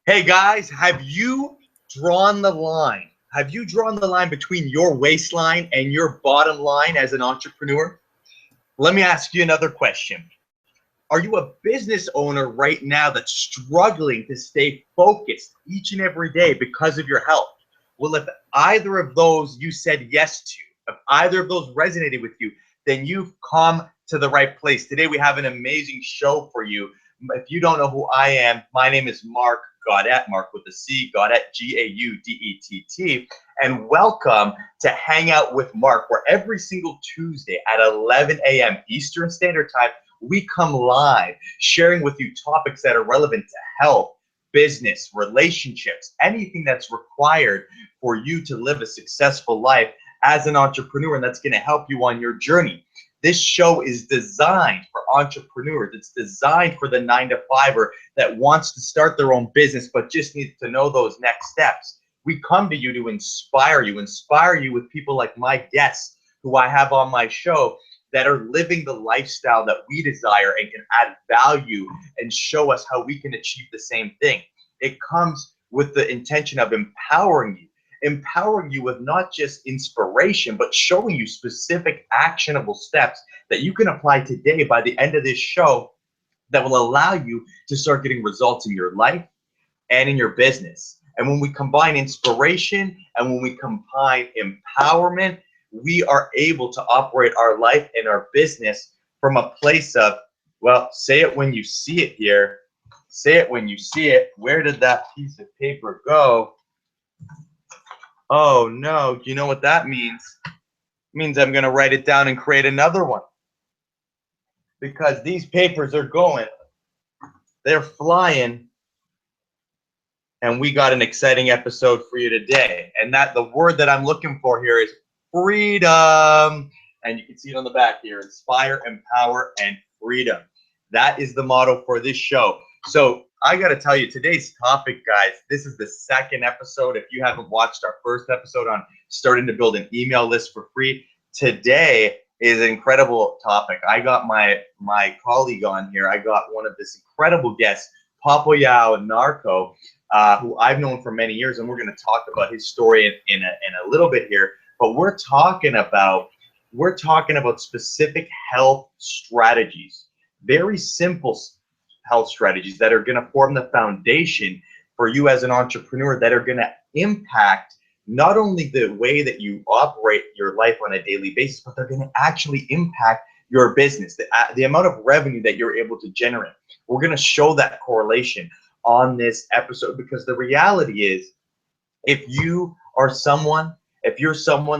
Hey guys, have you drawn the line? Have you drawn the line between your waistline and your bottom line as an entrepreneur? Let me ask you another question. Are you a business owner right now that's struggling to stay focused each and every day because of your health? Well, if either of those you said yes to, if either of those resonated with you, then you've come to the right place. Today we have an amazing show for you. If you don't know who I am, my name is Marc Gaudett, Marc with a C, Gaudett, Gaudett, and welcome to Hang Out with Marc, where every single Tuesday at 11 a.m. Eastern Standard Time, we come live sharing with you topics that are relevant to health, business, relationships, anything that's required for you to live a successful life as an entrepreneur, and that's going to help you on your journey. This show is designed for entrepreneurs. It's designed for the 9-to-5er that wants to start their own business but just needs to know those next steps. We come to you to inspire you with people like my guests who I have on my show that are living the lifestyle that we desire and can add value and show us how we can achieve the same thing. It comes with the intention of empowering you with not just inspiration, but showing you specific actionable steps that you can apply today by the end of this show that will allow you to start getting results in your life and in your business. And when we combine inspiration and when we combine empowerment, we are able to operate our life and our business from a place of, well, say it when you see it here. Say it when you see it. Where did that piece of paper go? Oh no, do you know what that means? It means I'm gonna write it down and create another one. Because these papers are going, they're flying, and we got an exciting episode for you today. And that the word that I'm looking for here is freedom. And you can see it on the back here, inspire, empower, and freedom. That is the motto for this show. So I got to tell you, today's topic, guys, this is the second episode. If you haven't watched our first episode on starting to build an email list for free, today is an incredible topic. I got my colleague on here. I got one of this incredible guests, Popoyao Narco, who I've known for many years, and we're going to talk about his story in a little bit here. But we're talking about specific health strategies, very simple health strategies that are going to form the foundation for you as an entrepreneur, that are going to impact not only the way that you operate your life on a daily basis, but they're going to actually impact your business, the amount of revenue that you're able to generate. We're going to show that correlation on this episode, because the reality is, if you're someone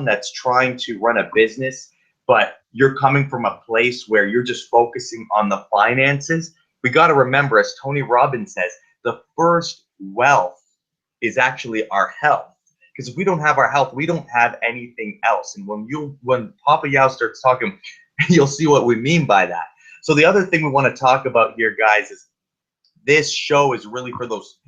that's trying to run a business, but you're coming from a place where you're just focusing on the finances, we got to remember, as Tony Robbins says, the first wealth is actually our health. Because if we don't have our health, we don't have anything else. And when Papa Yao starts talking, you'll see what we mean by that. So the other thing we want to talk about here, guys, is this show is really for those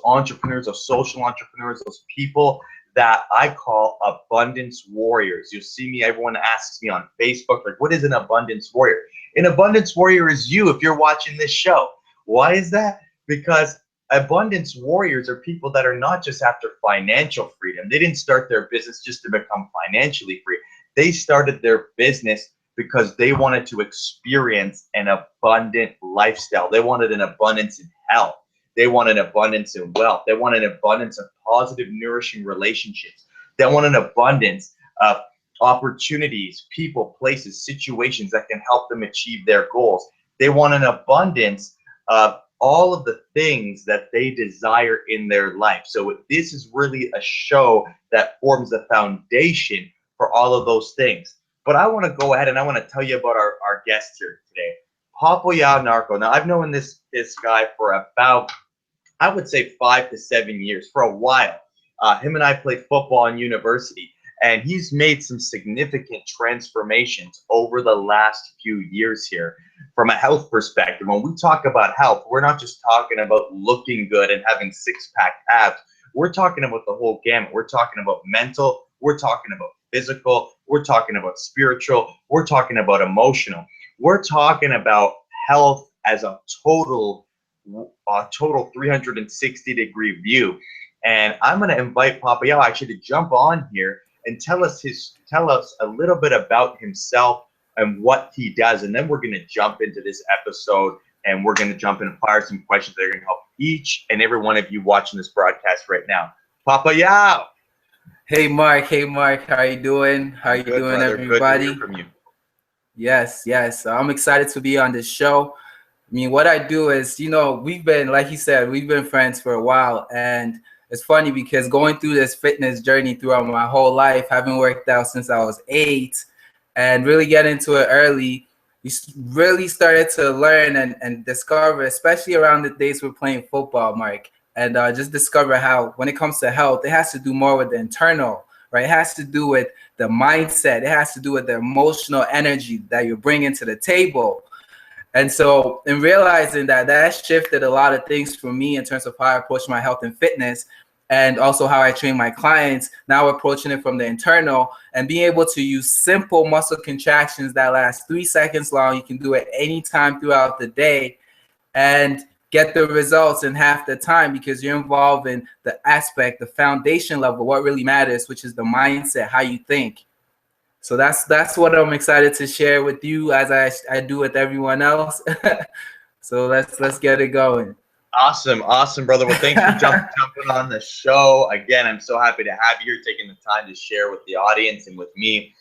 entrepreneurs, those social entrepreneurs, those people that I call abundance warriors. You'll see me, everyone asks me on Facebook, like, what is an abundance warrior? An abundance warrior is you if you're watching this show. Why is that? Because abundance warriors are people that are not just after financial freedom. They didn't start their business just to become financially free. They started their business because they wanted to experience an abundant lifestyle. They wanted an abundance in health. They want an abundance in wealth. They want an abundance of positive, nourishing relationships. They want an abundance of opportunities, people, places, situations that can help them achieve their goals. They want an abundance of all of the things that they desire in their life. So this is really a show that forms the foundation for all of those things. But I want to go ahead and I want to tell you about our guest here today, Popoyao Narco. Now, I've known this guy for about, I would say, 5 to 7 years, for a while. Him and I played football in university, and he's made some significant transformations over the last few years here from a health perspective. When we talk about health, we're not just talking about looking good and having six-pack abs. We're talking about the whole gamut. We're talking about mental. We're talking about physical. We're talking about spiritual. We're talking about emotional. We're talking about health as a total a total 360-degree view. And I'm going to invite Papa Yao actually to jump on here and tell us a little bit about himself and what he does. And then we're going to jump into this episode, and we're going to jump in and fire some questions that are going to help each and every one of you watching this broadcast right now. Papa Yao. Hey Mark, how you doing? How you doing, brother. everybody? Good to hear from you. Yes. I'm excited to be on this show. I mean, what I do is, we've been, like he said, we've been friends for a while, and it's funny because going through this fitness journey throughout my whole life, having worked out since I was 8, and really get into it early, we really started to learn and discover, especially around the days we're playing football, Mark, and just discover how, when it comes to health, it has to do more with the internal, right? It has to do with the mindset. It has to do with the emotional energy that you're bringing to the table. And so in realizing that shifted a lot of things for me in terms of how I approach my health and fitness, and also how I train my clients, now approaching it from the internal and being able to use simple muscle contractions that last 3 seconds long. You can do it anytime throughout the day and get the results in half the time, because you're involved in the aspect, the foundation level, what really matters, which is the mindset, how you think. So that's what I'm excited to share with you, as I do with everyone else. So let's get it going. Awesome, brother. Well, thanks for jumping on the show. Again, I'm so happy to have you here, taking the time to share with the audience and with me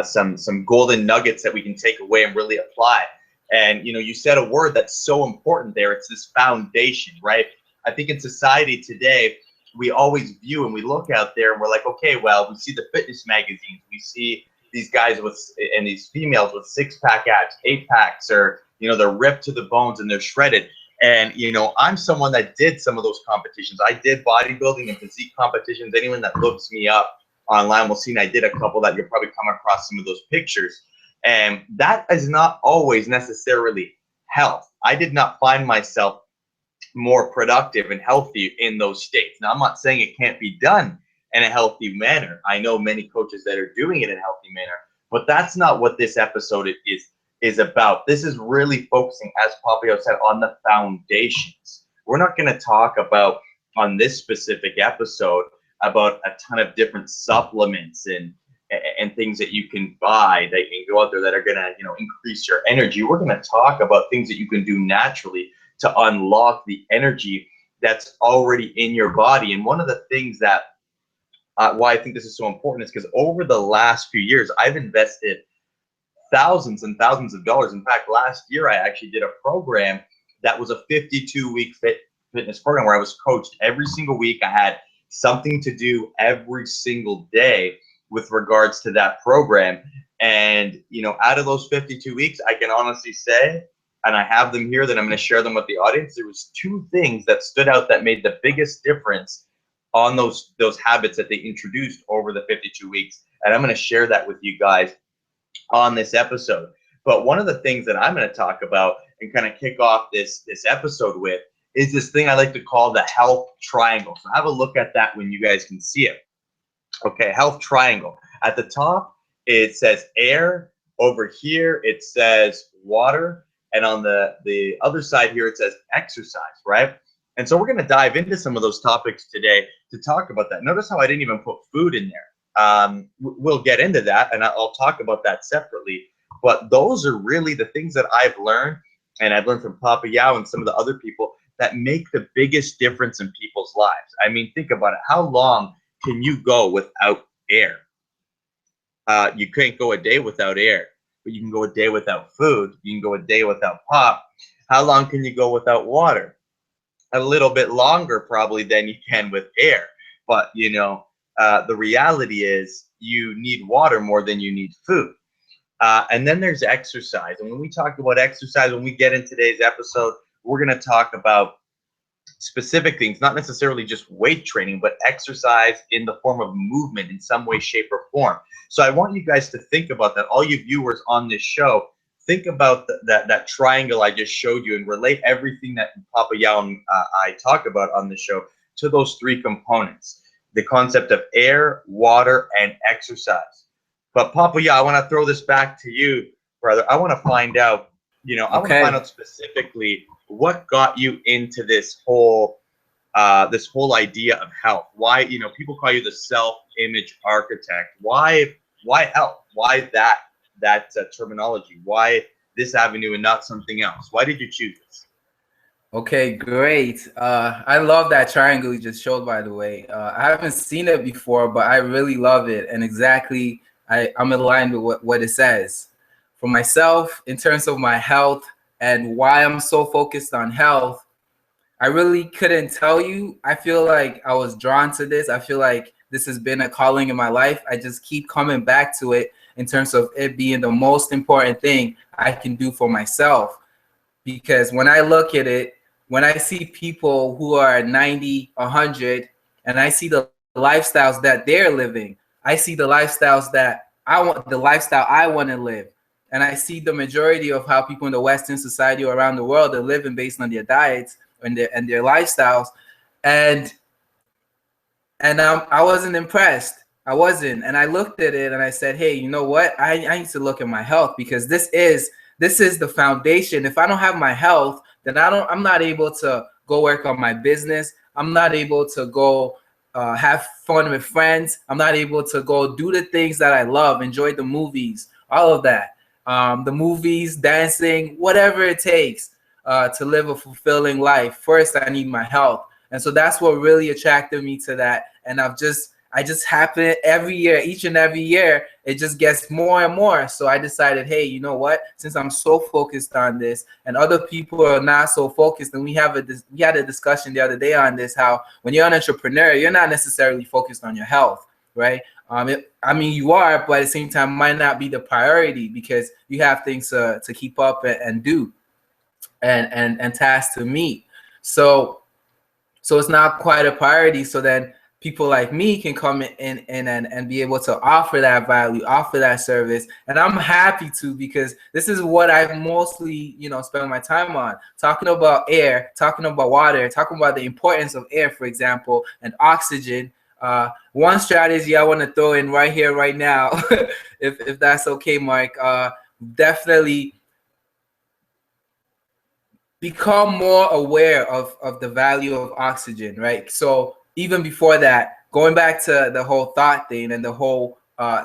some golden nuggets that we can take away and really apply. And, you said a word that's so important there. It's this foundation, right? I think in society today, we always view and we look out there and we're like, okay, well, we see the fitness magazines. We see these guys and these females with 6-pack abs, 8-packs, or, they're ripped to the bones and they're shredded. And, I'm someone that did some of those competitions. I did bodybuilding and physique competitions. Anyone that looks me up online will see I did a couple that you'll probably come across some of those pictures. And that is not always necessarily health. I did not find myself more productive and healthy in those states. Now, I'm not saying it can't be done in a healthy manner. I know many coaches that are doing it in a healthy manner, but that's not what this episode is about. This is really focusing, as Papio said, on the foundations. We're not going to talk about, on this specific episode, about a ton of different supplements and things that you can buy that you can go out there that are going to, increase your energy. We're going to talk about things that you can do naturally to unlock the energy that's already in your body. And one of the things that why I think this is so important is because over the last few years, I've invested thousands and thousands of dollars. In fact, last year, I actually did a program that was a 52-week fitness program where I was coached every single week. I had something to do every single day with regards to that program. And, out of those 52 weeks, I can honestly say, and I have them here that I'm going to share them with the audience, there was 2 things that stood out that made the biggest difference on those habits that they introduced over the 52 weeks. And I'm going to share that with you guys on this episode. But one of the things that I'm going to talk about and kind of kick off this episode with is this thing I like to call the health triangle. So have a look at that when you guys can see it. Okay, health triangle. At the top, it says air. Over here, it says water. And on the other side here, it says exercise, right? And so we're going to dive into some of those topics today to talk about that. Notice how I didn't even put food in there. We'll get into that, and I'll talk about that separately. But those are really the things that I've learned, and I've learned from Papa Yao and some of the other people that make the biggest difference in people's lives. I mean, think about it. How long can you go without air? You can't go a day without air, but you can go a day without food. You can go a day without pop. How long can you go without water? A little bit longer probably than you can with air. But, the reality is you need water more than you need food. And then there's exercise. And when we talk about exercise, when we get in today's episode, we're going to talk about specific things, not necessarily just weight training, but exercise in the form of movement in some way, shape, or form. So I want you guys to think about that. All you viewers on this show, think about that triangle I just showed you and relate everything that Papa Yao and I talk about on the show to those 3 components. The concept of air, water, and exercise. But Papa Yao, I want to throw this back to you, brother. I want to find out, I want to find Okay. out specifically what got you into this whole idea of health. Why, people call you the self-image architect. Why health? Why that terminology? Why this avenue and not something else? Why did you choose this? Okay, great. I love that triangle you just showed, by the way. I haven't seen it before, but I really love it. And exactly, I'm aligned with what it says. For myself, in terms of my health and why I'm so focused on health, I really couldn't tell you. I feel like I was drawn to this. I feel like this has been a calling in my life. I just keep coming back to it in terms of it being the most important thing I can do for myself. Because when I look at it, when I see people who are 90, 100, and I see the lifestyles that they're living, I see the lifestyles that I want, the lifestyle I want to live. And I see the majority of how people in the Western society or around the world are living based on their diets and their lifestyles. And I wasn't impressed. I wasn't. And I looked at it and I said, hey, you know what? I need to look at my health, because this is the foundation. If I don't have my health, then I'm not able to go work on my business. I'm not able to go have fun with friends. I'm not able to go do the things that I love, enjoy the movies, all of that. The movies, dancing, whatever it takes to live a fulfilling life. First, I need my health. And so that's what really attracted me to that. And I just happen every year, each and every year, it just gets more and more. So I decided, hey, you know what? Since I'm so focused on this and other people are not so focused, and we had a discussion the other day on this, how when you're an entrepreneur, you're not necessarily focused on your health, right? You are, but at the same time, might not be the priority, because you have things to keep up and do and tasks to meet. So it's not quite a priority. So then people like me can come in and be able to offer that value, offer that service. And I'm happy to, because this is what I've mostly, spent my time on, talking about air, talking about water, talking about the importance of air, for example, and oxygen. One strategy I want to throw in right here, right now, if that's okay, Mark, definitely become more aware of the value of oxygen, right? So even before that, going back to the whole thought thing and the whole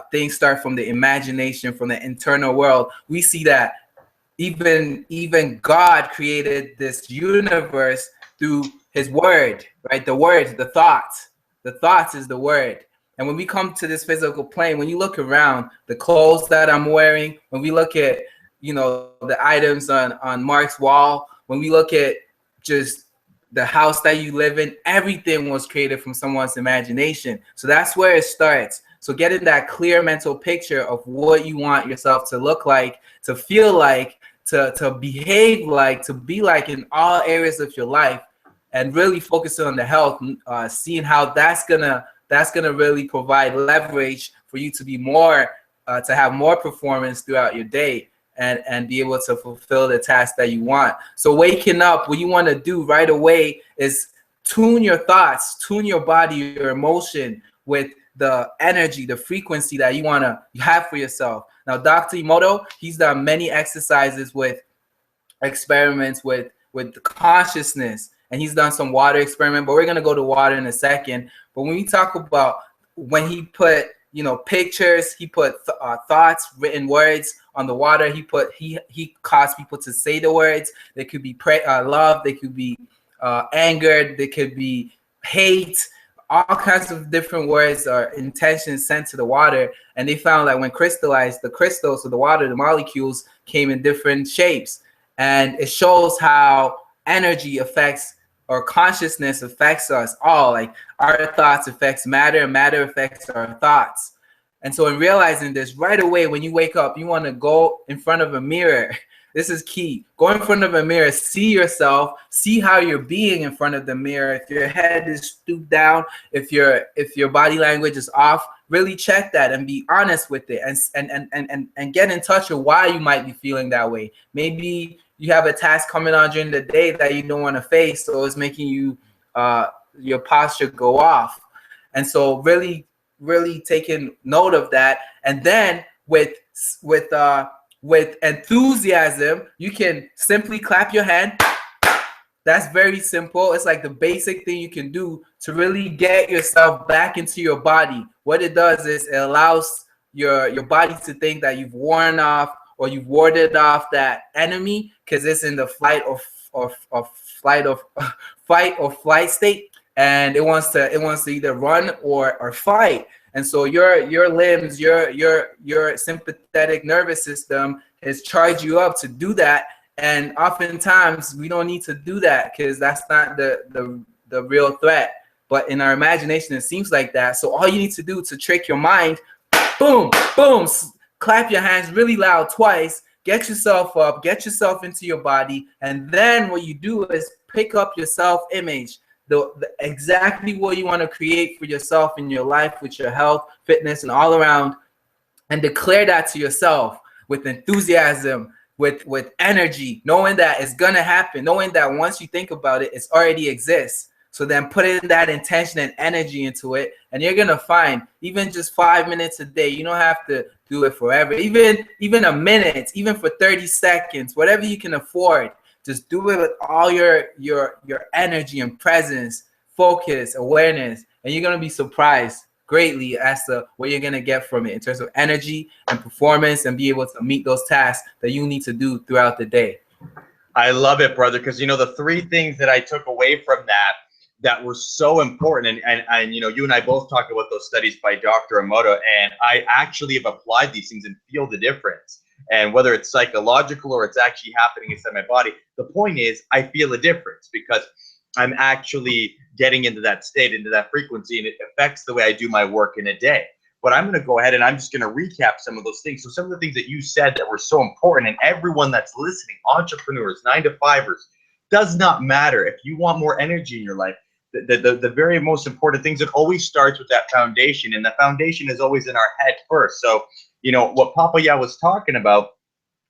things start from the imagination, from the internal world, we see that even God created this universe through his word, right? The word, the thoughts is the word. And when we come to this physical plane, when you look around, the clothes that I'm wearing, when we look at, the items on Mark's wall, when we look at just the house that you live in, everything was created from someone's imagination. So that's where it starts. So getting that clear mental picture of what you want yourself to look like, to feel like, to behave like, to be like in all areas of your life, and really focusing on the health, seeing how that's gonna really provide leverage for you to be more, to have more performance throughout your day. And be able to fulfill the task that you want. So waking up, what you want to do right away is tune your thoughts, tune your body, your emotion with the energy, the frequency that you want to have for yourself. Now, Dr. Emoto, he's done many exercises with experiments with consciousness, and he's done some water experiment, but we're going to go to water in a second. But when we talk about when he put pictures, he put thoughts, written words on the water, he caused people to say the words. They could be love, they could be angered, they could be hate, all kinds of different words or intentions sent to the water. And they found that when crystallized, the crystals of the water, the molecules, came in different shapes. And it shows how energy affects, or consciousness affects us all. Like our thoughts affects matter, and matter affects our thoughts. And so in realizing this, right away when you wake up, you want to go in front of a mirror. This is key. Go in front of a mirror, see yourself, see how you're being in front of the mirror. If your head is stooped down, if your body language is off, really check that and be honest with it, and get in touch with why you might be feeling that way. Maybe you have a task coming on during the day that you don't want to face, so it's making you your posture go off. And so really taking note of that. And then with with enthusiasm, you can simply clap your hand. That's very simple. It's like the basic thing you can do to really get yourself back into your body. What it does is it allows your body to think that you've worn off or you've warded off that enemy, because it's in the fight or flight state, and it wants to either run or fight. And so your limbs, your sympathetic nervous system has charged you up to do that. And oftentimes we don't need to do that because that's not the real threat. But in our imagination, it seems like that. So all you need to do to trick your mind, boom, boom, clap your hands really loud twice, get yourself up, get yourself into your body. And then what you do is pick up your self-image, the exactly what you want to create for yourself in your life with your health, fitness, and all around, and declare that to yourself with enthusiasm, with energy, knowing that it's gonna happen, knowing that once you think about it, it already exists. So then put in that intention and energy into it, and you're gonna find even just 5 minutes a day. You don't have to do it forever, even a minute, even for 30 seconds, whatever you can afford. Just do it with all your energy and presence, focus, awareness, and you're gonna be surprised greatly as to what you're gonna get from it in terms of energy and performance, and be able to meet those tasks that you need to do throughout the day. I love it, brother, because the three things that I took away from that were so important, and you and I both talked about those studies by Dr. Emoto, and I actually have applied these things and feel the difference. And whether it's psychological or it's actually happening inside my body, the point is I feel a difference because I'm actually getting into that state, into that frequency, and it affects the way I do my work in a day. But I'm going to go ahead and I'm just going to recap some of those things. So some of the things that you said that were so important, and everyone that's listening, entrepreneurs, 9-to-5ers, does not matter. If you want more energy in your life, the very most important things, it always starts with that foundation, and the foundation is always in our head first. So, what Papa Ya was talking about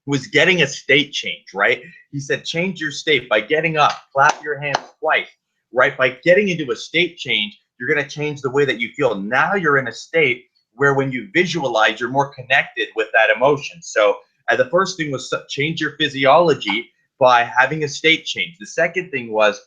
was getting a state change, right? He said, change your state by getting up, clap your hands twice, right? By getting into a state change, you're going to change the way that you feel. Now you're in a state where when you visualize, you're more connected with that emotion. So the first thing was change your physiology by having a state change. The second thing was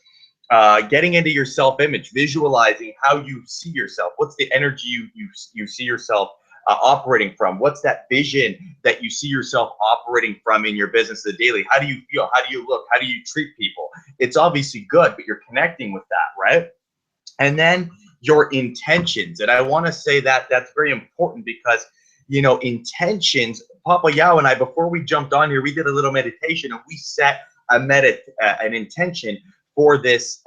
getting into your self-image, visualizing how you see yourself. What's the energy you see yourself operating from? What's that vision that you see yourself operating from in your business the daily? How do you feel? How do you look? How do you treat people? It's obviously good, but you're connecting with that, right? And then your intentions. And I want to say that that's very important because, intentions, Papa Yao and I, before we jumped on here, we did a little meditation and we set an intention for this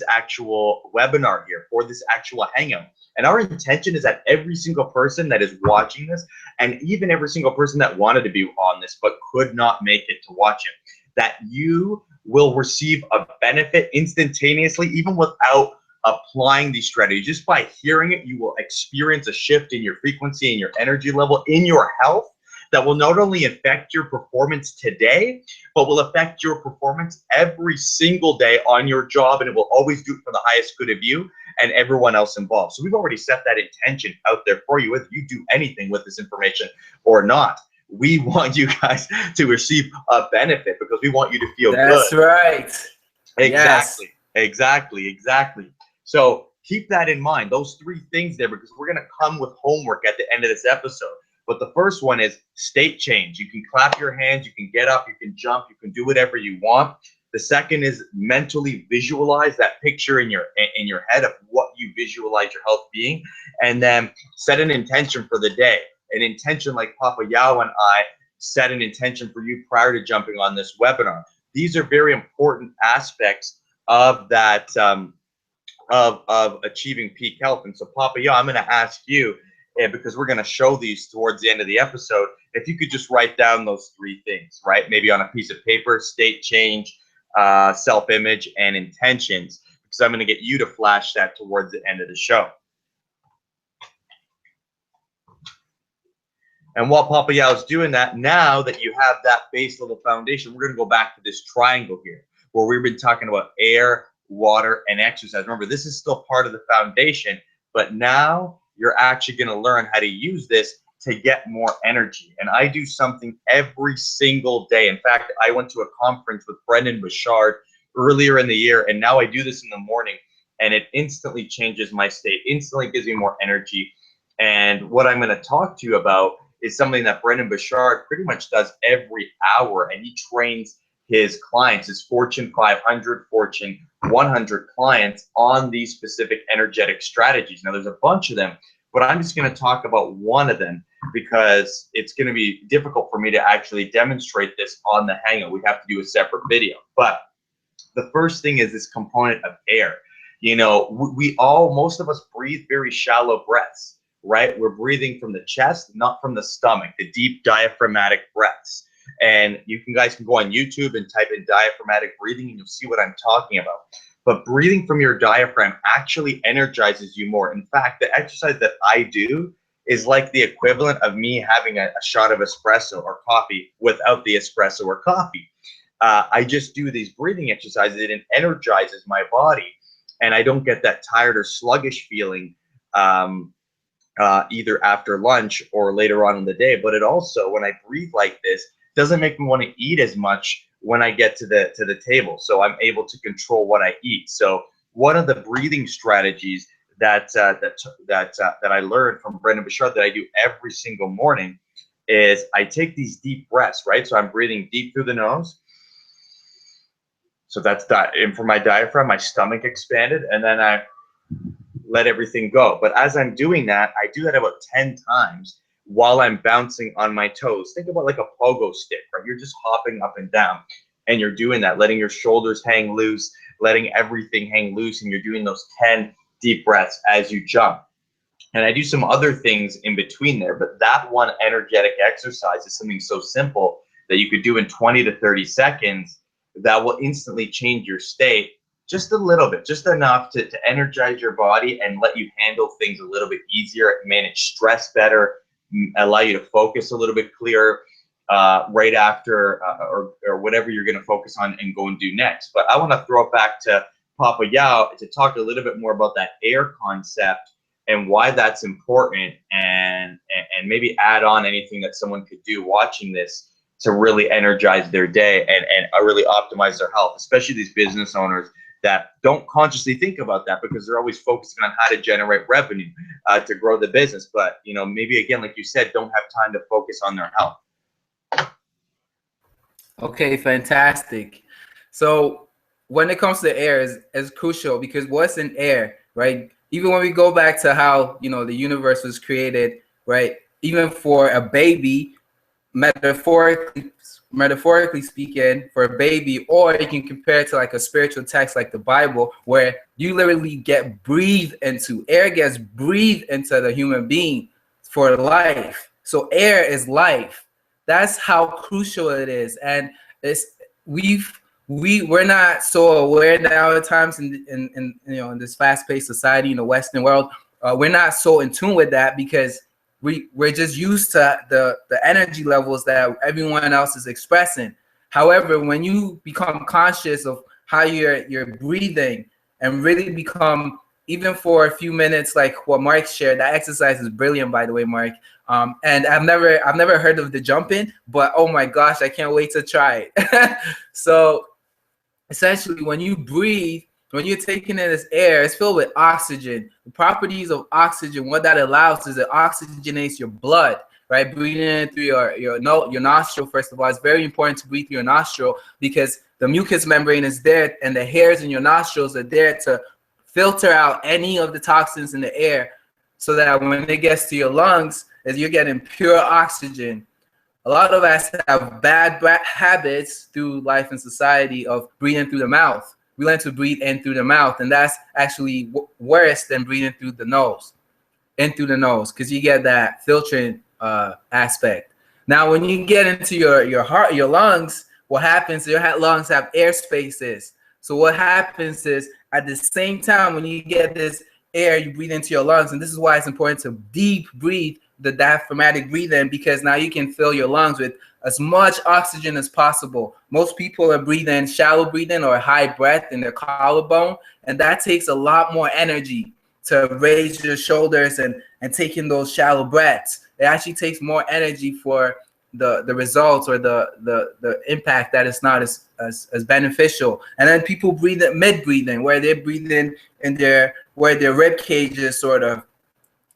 actual webinar here, for this actual hangout. And our intention is that every single person that is watching this, and even every single person that wanted to be on this but could not make it to watch it, that you will receive a benefit instantaneously, even without applying these strategies. Just by hearing it, you will experience a shift in your frequency, in your energy level, in your health, that will not only affect your performance today, but will affect your performance every single day on your job, and it will always do it for the highest good of you and everyone else involved. So we've already set that intention out there for you, whether you do anything with this information or not. We want you guys to receive a benefit because we want you to feel good. That's right. Exactly. Yes. Exactly. So keep that in mind, those three things there, because we're going to come with homework at the end of this episode. But the first one is state change. You can clap your hands, you can get up, you can jump, you can do whatever you want. The second is mentally visualize that picture in your head of what you visualize your health being, and then set an intention for the day. An intention like Papa Yao and I set an intention for you prior to jumping on this webinar. These are very important aspects of that of achieving peak health. And so Papa Yao, I'm going to ask you, because we're going to show these towards the end of the episode, if you could just write down those three things, right? Maybe on a piece of paper: state change, self-image, and intentions, because I'm going to get you to flash that towards the end of the show. And while Papa Yao is doing that, now that you have that base level foundation, we're going to go back to this triangle here, where we've been talking about air, water, and exercise. Remember, this is still part of the foundation, but now you're actually going to learn how to use this to get more energy. And I do something every single day. In fact, I went to a conference with Brendan Bouchard earlier in the year, and now I do this in the morning, and it instantly changes my state, instantly gives me more energy. And what I'm going to talk to you about is something that Brendan Bouchard pretty much does every hour, and he trains his clients, his Fortune 500, Fortune 100 clients on these specific energetic strategies. Now, there's a bunch of them, but I'm just going to talk about one of them because it's going to be difficult for me to actually demonstrate this on the Hangout. We have to do a separate video. But the first thing is this component of air. You know, most of us breathe very shallow breaths, right? We're breathing from the chest, not from the stomach, the deep diaphragmatic breaths. And you guys can go on YouTube and type in diaphragmatic breathing and you'll see what I'm talking about. But breathing from your diaphragm actually energizes you more. In fact, the exercise that I do is like the equivalent of me having a shot of espresso or coffee without the espresso or coffee. I just do these breathing exercises and it energizes my body. And I don't get that tired or sluggish feeling either after lunch or later on in the day. But it also, when I breathe like this, doesn't make me want to eat as much when I get to the table. So I'm able to control what I eat. So one of the breathing strategies that I learned from Brendan Bouchard that I do every single morning is I take these deep breaths, right? So I'm breathing deep through the nose. So that's that. And for my diaphragm, my stomach expanded, and then I let everything go. But as I'm doing that, I do that about 10 times while I'm bouncing on my toes. Think about like a pogo stick, right? You're just hopping up and down, and you're doing that, letting your shoulders hang loose, letting everything hang loose, and you're doing those 10 deep breaths as you jump. And I do some other things in between there, but that one energetic exercise is something so simple that you could do in 20 to 30 seconds that will instantly change your state just a little bit, just enough to energize your body and let you handle things a little bit easier, manage stress better, allow you to focus a little bit clearer right after or whatever you're going to focus on and go and do next. But I want to throw it back to Papa Yao to talk a little bit more about that air concept and why that's important, and maybe add on anything that someone could do watching this to really energize their day and really optimize their health, especially these business owners that don't consciously think about that because they're always focusing on how to generate revenue to grow the business. But, you know, maybe again, like you said, don't have time to focus on their health. Okay, fantastic. So when it comes to air is crucial because what's in air, right? Even when we go back to how, you know, the universe was created, right? Even for a baby, metaphorically speaking, for a baby, or you can compare it to like a spiritual text like the Bible, where you literally get breathed into. Air gets breathed into the human being for life. So air is life. That's how crucial it is. And we're not so aware now at times in this fast-paced society in the Western world. We're not so in tune with that because we're just used to the energy levels that everyone else is expressing. However, when you become conscious of how you're breathing and really become, even for a few minutes, like what Marc shared, that exercise is brilliant, by the way, Marc. And I've never heard of the jumping, but oh my gosh, I can't wait to try it. So essentially, when you breathe, when you're taking in this air, it's filled with oxygen. The properties of oxygen, what that allows is it oxygenates your blood, right? Breathing in through your nostril, first of all. It's very important to breathe through your nostril because the mucous membrane is there and the hairs in your nostrils are there to filter out any of the toxins in the air so that when it gets to your lungs, you're getting pure oxygen. A lot of us have bad habits through life and society of breathing through the mouth. We learn to breathe in through the mouth, and that's actually worse than breathing through the nose, because you get that filtering aspect. Now, when you get into your heart, your lungs, what happens? Your lungs have air spaces. So what happens is at the same time when you get this air, you breathe into your lungs, and this is why it's important to deep breathe, the diaphragmatic breathing, because now you can fill your lungs with as much oxygen as possible. Most people are breathing shallow breathing or high breath in their collarbone, and that takes a lot more energy to raise your shoulders and take in those shallow breaths. it actually takes more energy for the results or the impact that it's not as beneficial. And then people breathe it mid breathing, where they're breathing in where their rib cage is sort of.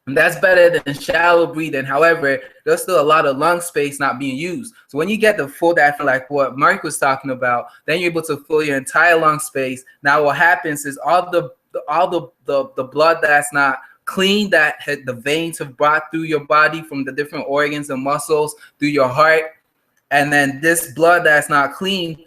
And that's better than shallow breathing. However, there's still a lot of lung space not being used. So when you get the full diaphragm, like what Mark was talking about, then you're able to fill your entire lung space. Now what happens is all the blood that's not clean, that the veins have brought through your body from the different organs and muscles through your heart, and then this blood that's not clean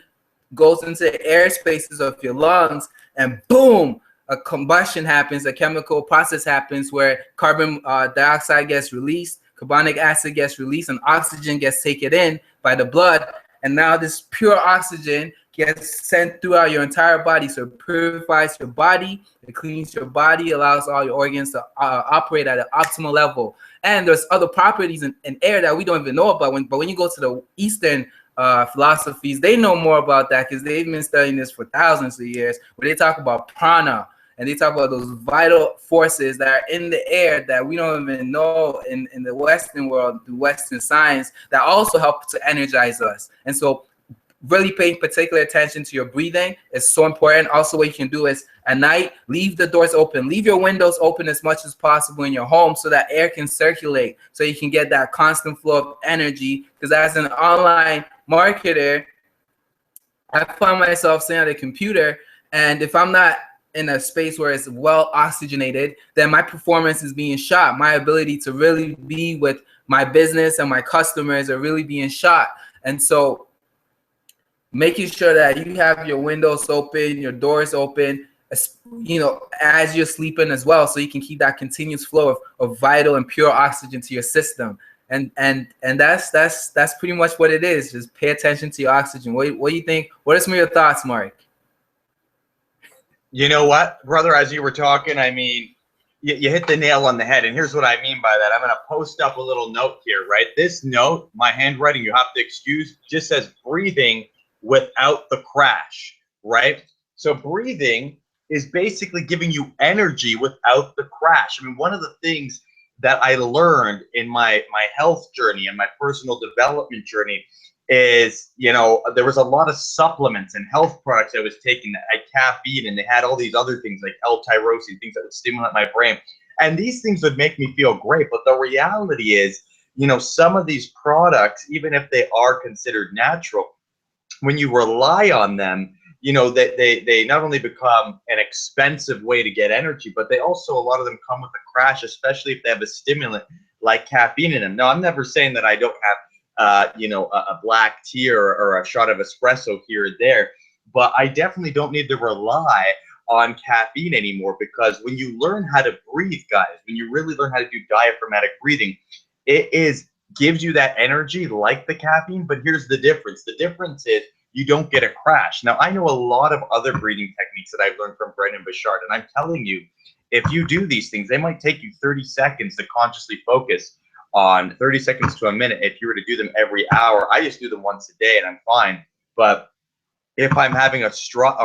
goes into the air spaces of your lungs, and boom, a combustion happens, a chemical process happens where carbon dioxide gets released, carbonic acid gets released, and oxygen gets taken in by the blood. And now this pure oxygen gets sent throughout your entire body. So it purifies your body, it cleans your body, allows all your organs to operate at an optimal level. And there's other properties in air that we don't even know about. But when you go to the Eastern philosophies, they know more about that because they've been studying this for thousands of years, where they talk about prana, and they talk about those vital forces that are in the air that we don't even know in the Western world, through Western science, that also help to energize us. And so really paying particular attention to your breathing is so important. Also, what you can do is at night, leave the doors open, leave your windows open as much as possible in your home so that air can circulate, so you can get that constant flow of energy. Because as an online marketer, I find myself sitting at a computer, and if I'm not in a space where it's well oxygenated, then my performance is being shot. My ability to really be with my business and my customers are really being shot. And so making sure that you have your windows open, your doors open, you know, as you're sleeping as well, so you can keep that continuous flow of vital and pure oxygen to your system. And that's pretty much what it is. Just pay attention to your oxygen. What do you think? What are some of your thoughts, Mark? You know what, brother, as you were talking, I mean, you hit the nail on the head. And here's what I mean by that. I'm going to post up a little note here, right? This note, my handwriting, you have to excuse, just says breathing without the crash, right? So breathing is basically giving you energy without the crash. I mean, one of the things that I learned in my health journey and my personal development journey is, you know, there was a lot of supplements and health products I was taking that had caffeine, and they had all these other things like L-tyrosine, things that would stimulate my brain. And these things would make me feel great. But the reality is, you know, some of these products, even if they are considered natural, when you rely on them, you know, they not only become an expensive way to get energy, but they also, a lot of them come with a crash, especially if they have a stimulant like caffeine in them. Now, I'm never saying that I don't have you know, a black tea or a shot of espresso here or there, but I definitely don't need to rely on caffeine anymore, because when you learn how to breathe, guys, when you really learn how to do diaphragmatic breathing, it gives you that energy like the caffeine. But here's the difference. The difference is you don't get a crash. Now, I know a lot of other breathing techniques that I've learned from Brendan Bouchard, and I'm telling you, if you do these things, they might take you 30 seconds to consciously focus on, 30 seconds to a minute. If you were to do them every hour, I just do them once a day and I'm fine. But if I'm having a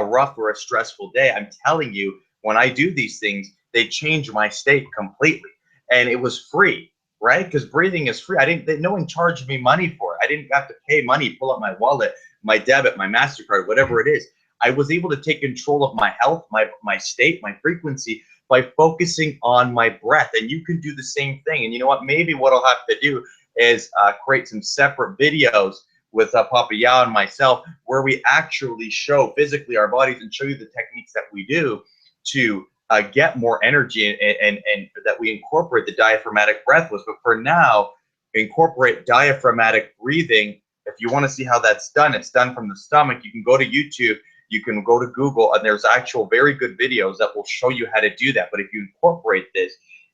rough or a stressful day, I'm telling you, when I do these things, they change my state completely. And it was free, right? Because breathing is free. No one charged me money for it. I didn't have to pay money, pull up my wallet, my debit, my MasterCard, whatever it is. I was able to take control of my health, my state, my frequency, by focusing on my breath. And you can do the same thing. And you know what? Maybe what I'll have to do is create some separate videos with Papa Yao and myself, where we actually show physically our bodies and show you the techniques that we do to get more energy, and that we incorporate the diaphragmatic breath with. But for now, incorporate diaphragmatic breathing. If you want to see how that's done, it's done from the stomach. You can go to YouTube, you can go to Google, and there's actual very good videos that will show you how to do that. But if you incorporate this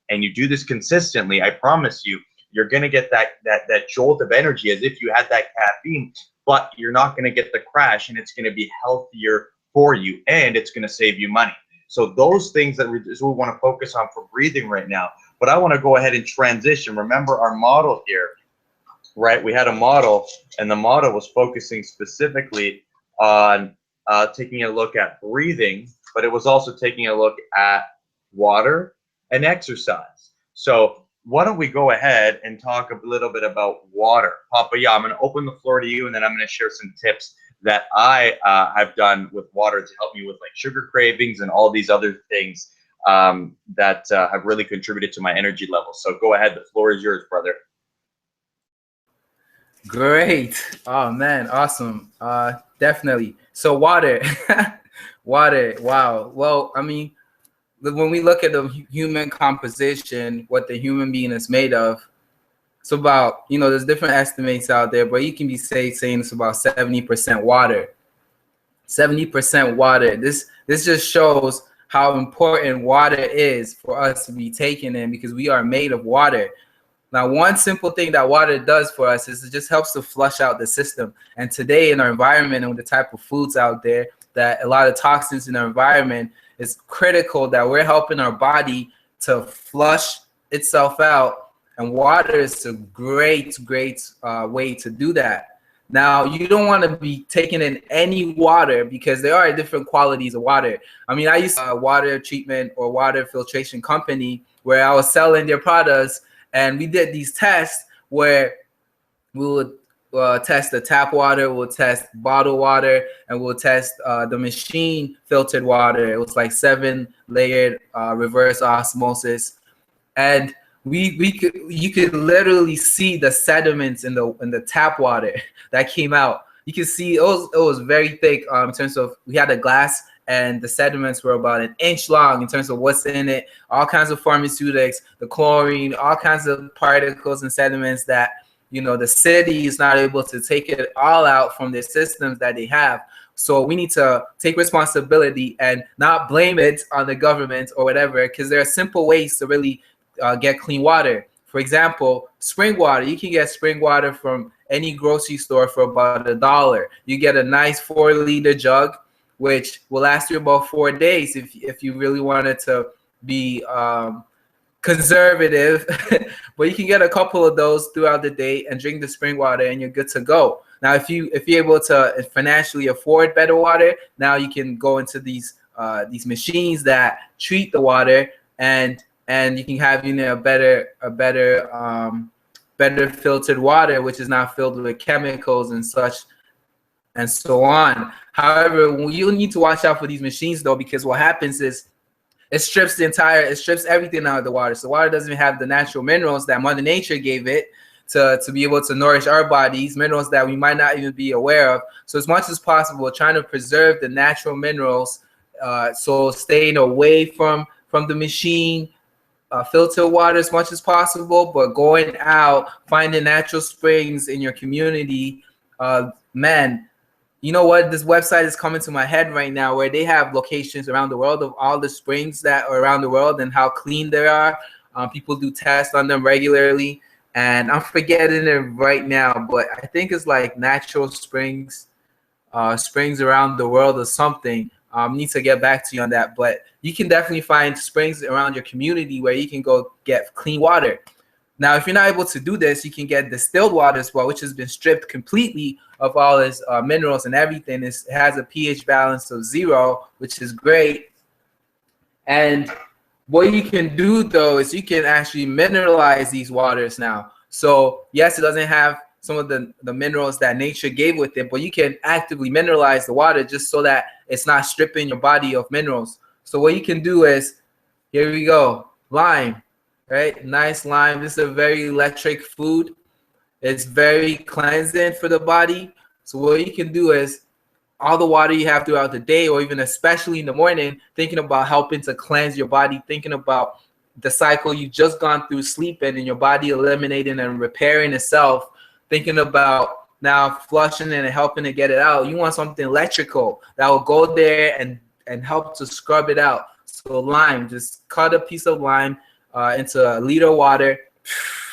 and you do this consistently, I promise you, you're going to get that jolt of energy as if you had that caffeine, but you're not going to get the crash, and it's going to be healthier for you, and it's going to save you money. So those things that we want to focus on for breathing right now. But I want to go ahead and transition. Remember our model here, right? We had a model, and the model was focusing specifically on taking a look at breathing, but it was also taking a look at water and exercise. So why don't we go ahead and talk a little bit about water? Papa, yeah, I'm going to open the floor to you, and then I'm going to share some tips that I have done with water to help me with like sugar cravings and all these other things that have really contributed to my energy levels. So go ahead. The floor is yours, brother. Great. Oh man, awesome. Definitely. So water, water. Wow. Well, I mean, when we look at the human composition, what the human being is made of, it's about, there's different estimates out there, but you can be saying it's about 70% water. 70% water. This just shows how important water is for us to be taken in, because we are made of water. Now, one simple thing that water does for us is it just helps to flush out the system. And today in our environment and with the type of foods out there, that a lot of toxins in our environment, it's critical that we're helping our body to flush itself out. And water is a great way to do that. Now, you don't want to be taking in any water, because there are different qualities of water. I mean, I used a water treatment or water filtration company where I was selling their products, and we did these tests where we would test the tap water, we'll test bottled water, and we'll test the machine filtered water. It was like 7-layered reverse osmosis, and you could literally see the sediments in the tap water that came out. You can see it was very thick in terms of, we had a glass, and the sediments were about 1 inch long in terms of what's in it. All kinds of pharmaceutics, the chlorine, all kinds of particles and sediments that, the city is not able to take it all out from the systems that they have. So we need to take responsibility and not blame it on the government or whatever, because there are simple ways to really get clean water. For example, spring water. You can get spring water from any grocery store for about $1. You get a nice 4-liter jug, which will last you about 4 days if you really wanted to be conservative. But you can get a couple of those throughout the day and drink the spring water, and you're good to go. Now, if you're able to financially afford better water, now you can go into these machines that treat the water, and you can have a better filtered water, which is not filled with chemicals and such and so on. However, you need to watch out for these machines though, because what happens is it strips everything out of the water. So water doesn't even have the natural minerals that Mother Nature gave it to be able to nourish our bodies, minerals that we might not even be aware of. So as much as possible, trying to preserve the natural minerals, so staying away from the machine, filter water as much as possible, but going out, finding natural springs in your community. Man, you know what? This website is coming to my head right now, where they have locations around the world of all the springs that are around the world and how clean they are. People do tests on them regularly, and I'm forgetting it right now, but I think it's like natural springs around the world or something. Need to get back to you on that, but you can definitely find springs around your community where you can go get clean water. Now, if you're not able to do this, you can get distilled water as well, which has been stripped completely of all its minerals and everything. It has a pH balance of 0, which is great. And what you can do though is you can actually mineralize these waters now. So yes, it doesn't have some of the minerals that nature gave with it, but you can actively mineralize the water just so that it's not stripping your body of minerals. So what you can do is, here we go, lime, right? Nice lime. This is a very electric food. It's very cleansing for the body. So what you can do is, all the water you have throughout the day, or even especially in the morning, thinking about helping to cleanse your body, thinking about the cycle you just gone through sleeping and your body eliminating and repairing itself, thinking about now flushing and helping to get it out. You want something electrical that will go there and help to scrub it out. So lime, just cut a piece of lime into a liter of water,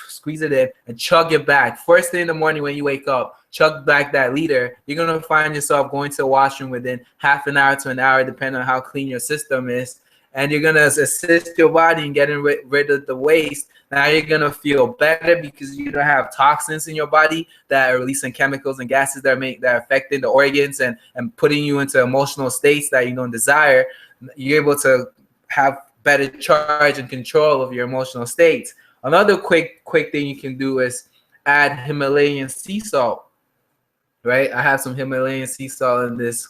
squeeze it in, and chug it back. First thing in the morning when you wake up, chug back that liter. You're going to find yourself going to the washroom within half an hour to an hour, depending on how clean your system is. And you're going to assist your body in getting rid of the waste. Now you're going to feel better because you don't have toxins in your body that are releasing chemicals and gases that are affecting the organs and putting you into emotional states that you don't desire. You're able to have better charge and control of your emotional states. Another quick thing you can do is add Himalayan sea salt, right? I have some Himalayan sea salt in this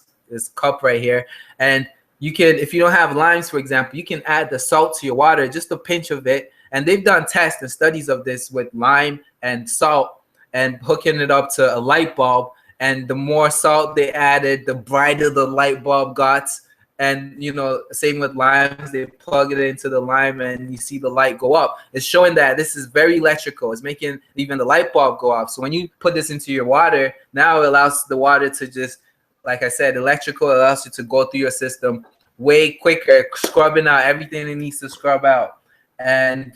cup right here. And you can, if you don't have limes, for example, you can add the salt to your water, just a pinch of it. And they've done tests and studies of this with lime and salt and hooking it up to a light bulb. And the more salt they added, the brighter the light bulb got. And, you know, same with limes, they plug it into the lime and you see the light go up. It's showing that this is very electrical. It's making even the light bulb go off. So when you put this into your water, now it allows the water to just, like I said, electrical, allows you to go through your system way quicker, scrubbing out everything it needs to scrub out. And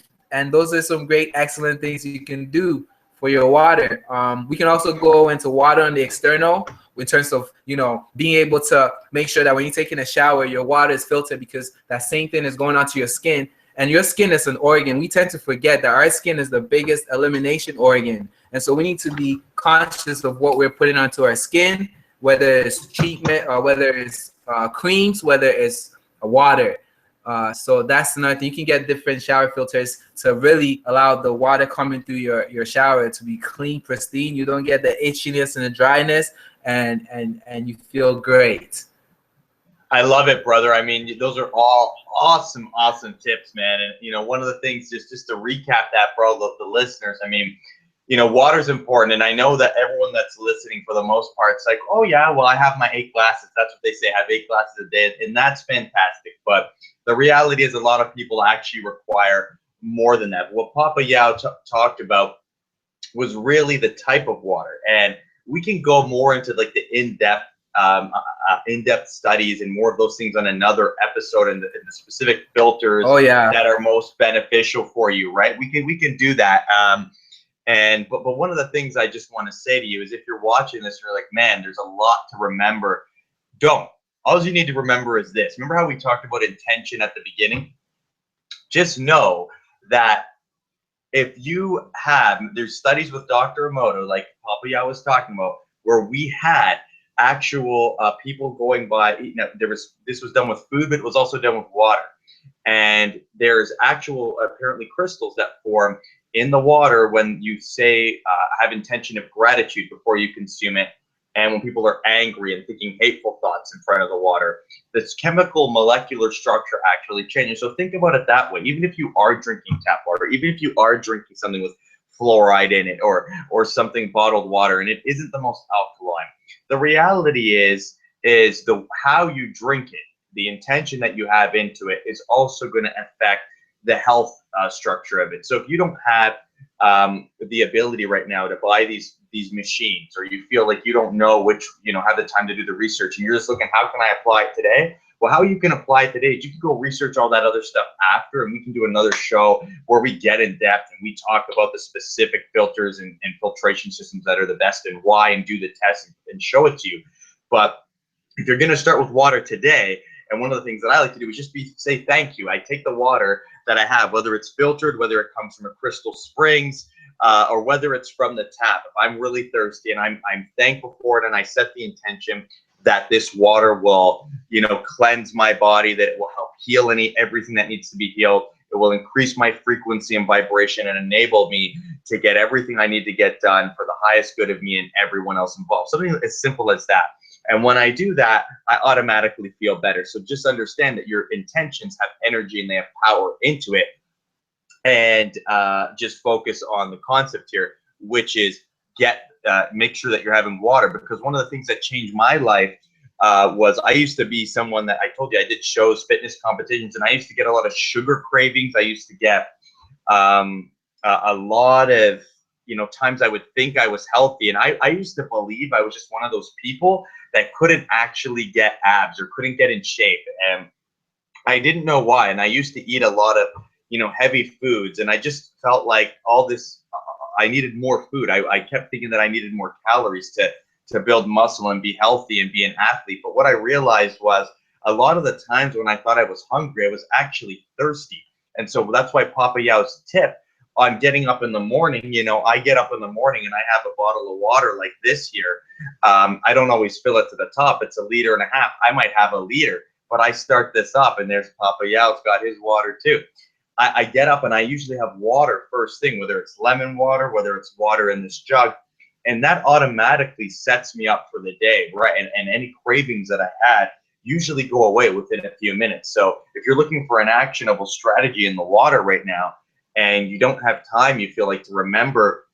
those are some great, excellent things you can do for your water. We can also go into water on the external in terms of, you know, being able to make sure that when you're taking a shower, your water is filtered, because that same thing is going onto your skin. And your skin is an organ. We tend to forget that our skin is the biggest elimination organ. And so we need to be conscious of what we're putting onto our skin, whether it's treatment or whether it's creams, whether it's water. So that's another thing. You can get different shower filters to really allow the water coming through your shower to be clean, pristine. You don't get the itchiness and the dryness, and you feel great. I love it, brother. I mean, those are all awesome tips, man. And, you know, one of the things, just to recap that for all the listeners, I mean, you know, water's important. And I know that everyone that's listening, for the most part, it's like, oh, yeah, well, I have my 8 glasses. That's what they say, I have 8 glasses a day. And that's fantastic. But the reality is a lot of people actually require more than that. What Papa Yao talked about was really the type of water. And we can go more into like the in-depth studies and more of those things on another episode, and the specific filters that are most beneficial for you, right? We can do that. But one of the things I just want to say to you is, if you're watching this, you're like, man, there's a lot to remember. Don't. All you need to remember is this. Remember how we talked about intention at the beginning? Just know that if you have, there's studies with Dr. Emoto, like Papa Yao was talking about, where we had actual people going by. You know, this was done with food, but it was also done with water. And there's actual apparently crystals that form in the water when you say have intention of gratitude before you consume it, and when people are angry and thinking hateful thoughts in front of the water. This chemical molecular structure actually changes. So think about it that way. Even if you are drinking tap water, even if you are drinking something with fluoride in it, or something bottled water, and it isn't the most alkaline, the reality is the how you drink it, the intention that you have into it, is also going to affect the health structure of it. So if you don't have the ability right now to buy these machines, or you feel like you don't know which, you know, have the time to do the research, and you're just looking, how can I apply it today? Well, how you can apply it today is you can go research all that other stuff after, and we can do another show where we get in depth and we talk about the specific filters and filtration systems that are the best and why, and do the test and show it to you. But if you're going to start with water today, and one of the things that I like to do is just say thank you. I take the water that I have, whether it's filtered, whether it comes from a crystal springs, or whether it's from the tap. If I'm really thirsty and I'm thankful for it, and I set the intention that this water will, you know, cleanse my body, that it will help heal everything that needs to be healed. It will increase my frequency and vibration and enable me to get everything I need to get done for the highest good of me and everyone else involved. Something as simple as that. And when I do that, I automatically feel better. So just understand that your intentions have energy and they have power into it. And just focus on the concept here, which is make sure that you're having water. Because one of the things that changed my life was, I used to be someone that, I told you, I did shows, fitness competitions, and I used to get a lot of sugar cravings. I used to get a lot of, you know, times I would think I was healthy, and I used to believe I was just one of those people that couldn't actually get abs or couldn't get in shape, and I didn't know why. And I used to eat a lot of, you know, heavy foods, and I just felt like all this, I needed more food. I kept thinking that I needed more calories to build muscle and be healthy and be an athlete. But what I realized was, a lot of the times when I thought I was hungry, I was actually thirsty. And so that's why Papa Yao's tip on getting up in the morning, you know, I get up in the morning and I have a bottle of water like this here. I don't always fill it to the top. It's 1.5 liters. I might have 1 liter, but I start this up, and there's Papa Yao's got his water too. I get up and I usually have water first thing, whether it's lemon water, whether it's water in this jug, and that automatically sets me up for the day, right? And any cravings that I had usually go away within a few minutes. So if you're looking for an actionable strategy in the water right now, and you don't have time, you feel like, to remember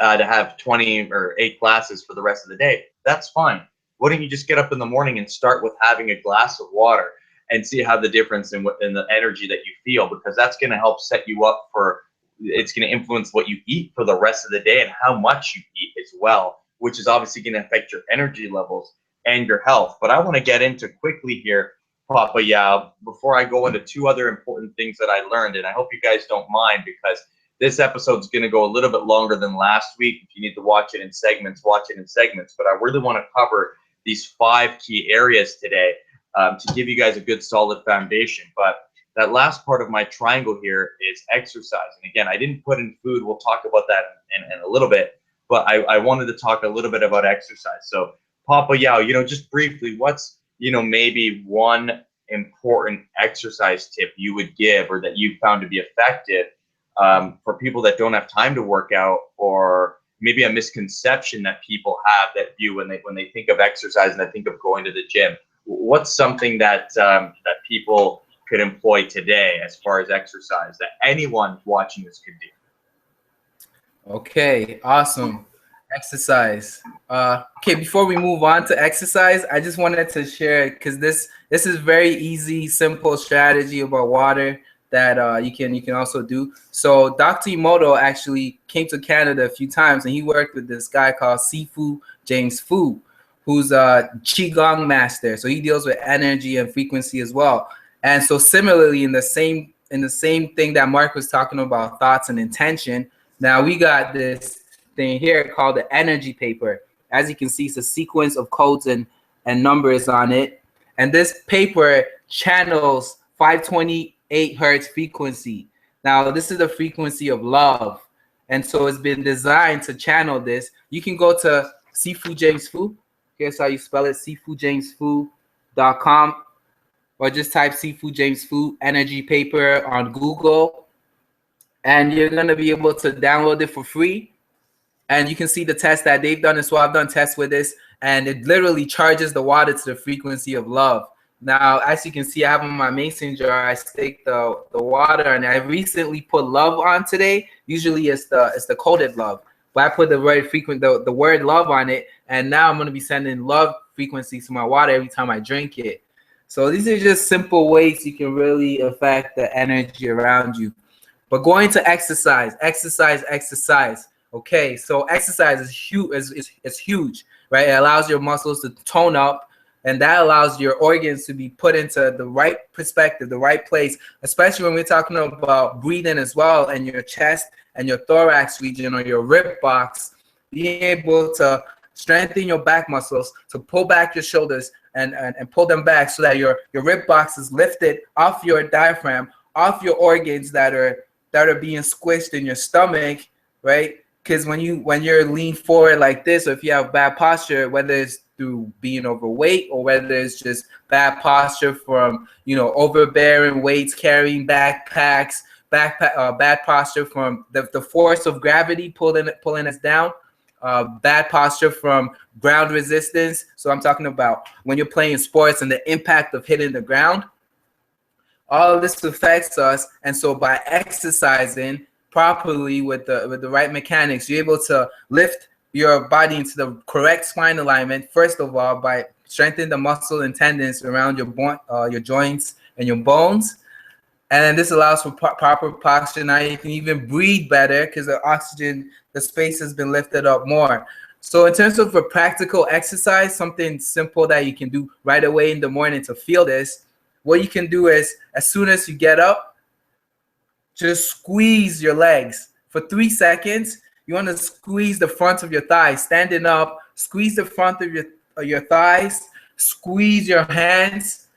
to have 20 or 8 glasses for the rest of the day, that's fine. Why don't you just get up in the morning and start with having a glass of water and see how the difference in the energy that you feel, because that's going to help set you up for, it's going to influence what you eat for the rest of the day and how much you eat as well, which is obviously going to affect your energy levels and your health. But I want to get into quickly here, Papa Yao, before I go into 2 other important things that I learned, and I hope you guys don't mind, because this episode is going to go a little bit longer than last week. If you need to watch it in segments, watch it in segments. But I really want to cover these 5 key areas today to give you guys a good solid foundation. But that last part of my triangle here is exercise. And again, I didn't put in food. We'll talk about that in a little bit. But I wanted to talk a little bit about exercise. So Papa Yao, just briefly, what's, maybe one important exercise tip you would give, or that you found to be effective for people that don't have time to work out, or maybe a misconception that people have that view when they think of exercise and they think of going to the gym? What's something that that people could employ today as far as exercise that anyone watching this could do? Okay, awesome. Exercise. Okay, before we move on to exercise, I just wanted to share, because this is very easy, simple strategy about water that you can also do. So Dr. Emoto actually came to Canada a few times, and he worked with this guy called Sifu James Fu, who's a Qigong master. So he deals with energy and frequency as well. And so similarly, in the same thing that Mark was talking about, thoughts and intention, now we got this thing here called the energy paper. As you can see, it's a sequence of codes and numbers on it. And this paper channels 528 hertz frequency. Now, this is the frequency of love. And so it's been designed to channel this. You can go to Sifu James Fu. Here's how you spell it, sifujamesfu.com, or just type Sifu James Fu energy paper on Google. And you're going to be able to download it for free. And you can see the test that they've done as well. I've done tests with this, and it literally charges the water to the frequency of love. Now, as you can see, I have in my mason jar, I stake the water, and I recently put love on today. Usually it's the coded love, but I put the word love on it, and now I'm going to be sending love frequencies to my water every time I drink it. So these are just simple ways you can really affect the energy around you. But going to exercise. Okay, so exercise is huge. It's huge, right? It allows your muscles to tone up, and that allows your organs to be put into the right perspective, the right place, especially when we're talking about breathing as well, and your chest and your thorax region, or your rib box, being able to strengthen your back muscles, to pull back your shoulders and pull them back so that your rib box is lifted off your diaphragm, off your organs that are being squished in your stomach, right? Because when you're lean forward like this, or if you have bad posture, whether it's through being overweight, or whether it's just bad posture from overbearing weights, carrying backpacks, bad posture from the force of gravity pulling us down, bad posture from ground resistance. So I'm talking about when you're playing sports and the impact of hitting the ground. All of this affects us, and so by exercising properly with the right mechanics, you're able to lift your body into the correct spine alignment, first of all, by strengthening the muscle and tendons around your joints and your bones. And then this allows for proper posture. Now you can even breathe better because the oxygen, the space has been lifted up more. So in terms of a practical exercise, something simple that you can do right away in the morning to feel this, what you can do is, as soon as you get up, just squeeze your legs for 3 seconds. You want to squeeze the front of your thighs, standing up. Squeeze the front of your thighs. Squeeze your hands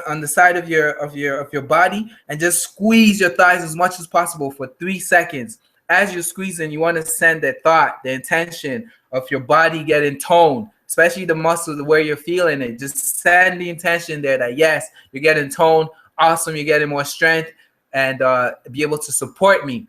on the side of your body, and just squeeze your thighs as much as possible for 3 seconds. As you're squeezing, you want to send that thought, the intention of your body getting toned, especially the muscles where you're feeling it. Just send the intention there that yes, you're getting toned. Awesome, you're getting more strength. and be able to support me.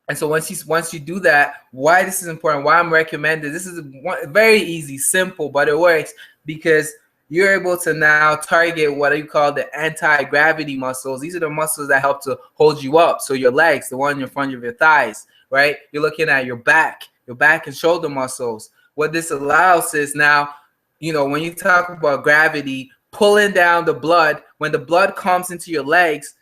And so once you do that, why this is important, why I'm recommended, this is very easy, simple, but it works because you're able to now target what you call the anti-gravity muscles. These are the muscles that help to hold you up. So your legs, the one in front of your thighs, right? You're looking at your back and shoulder muscles. What this allows is now, you know, when you talk about gravity, pulling down the blood, when the blood comes into your legs,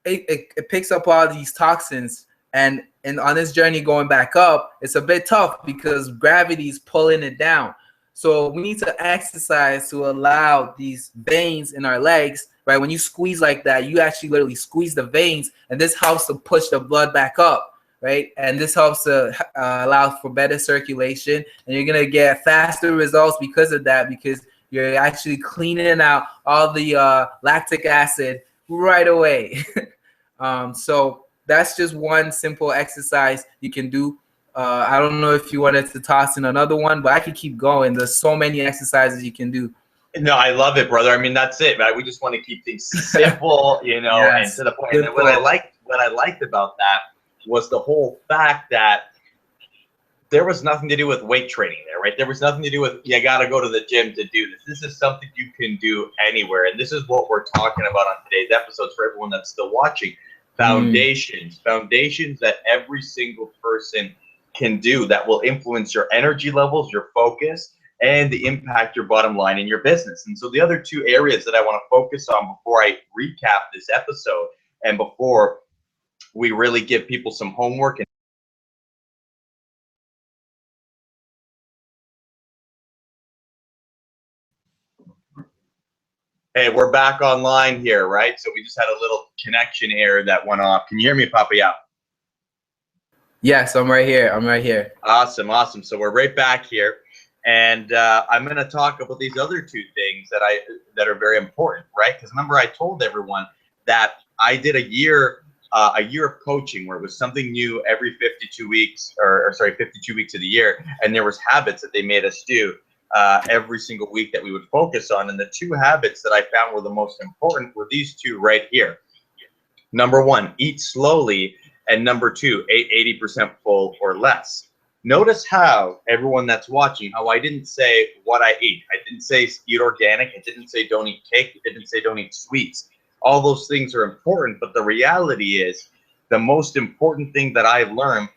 it picks up all these toxins, and on this journey going back up, it's a bit tough because gravity is pulling it down. So we need to exercise to allow these veins in our legs, right? When you squeeze like that, you actually literally squeeze the veins, and this helps to push the blood back up, right? And this helps to allow for better circulation, and you're gonna get faster results because of that, because you're actually cleaning out all the lactic acid right away. So that's just one simple exercise you can do. I don't know if you wanted to toss in another one, but I could keep going. There's so many exercises you can do. No, I love it, brother. I mean, that's it, right? We just want to keep things simple, you know, Yes, and to the point. And what I liked about that was the whole fact that there was nothing to do with weight training there, right? There was nothing to do with, you got to go to the gym to do this. This is something you can do anywhere. And this is what we're talking about on today's episodes for everyone that's still watching. Foundations that every single person can do that will influence your energy levels, your focus, and the impact your bottom line in your business. And so the other two areas that I want to focus on before I recap this episode and before we really give people some homework. Hey, we're back online here, right? So we just had a little connection error that went off. Can you hear me, Papayao? Yes, I'm right here. I'm right here. Awesome, awesome. So we're right back here, and I'm going to talk about these other two things that are very important, right? Because remember, I told everyone that I did a year of coaching where it was something new every 52 weeks, or sorry, 52 weeks of the year, and there was habits that they made us do every single week that we would focus on. And the two habits that I found were the most important were these two right here. Number one, eat slowly. And number two, 80% full or less. Notice how, everyone that's watching, how I didn't say what I eat. I didn't say eat organic. I didn't say don't eat cake. I didn't say don't eat sweets. All those things are important, but the reality is the most important thing that I've learned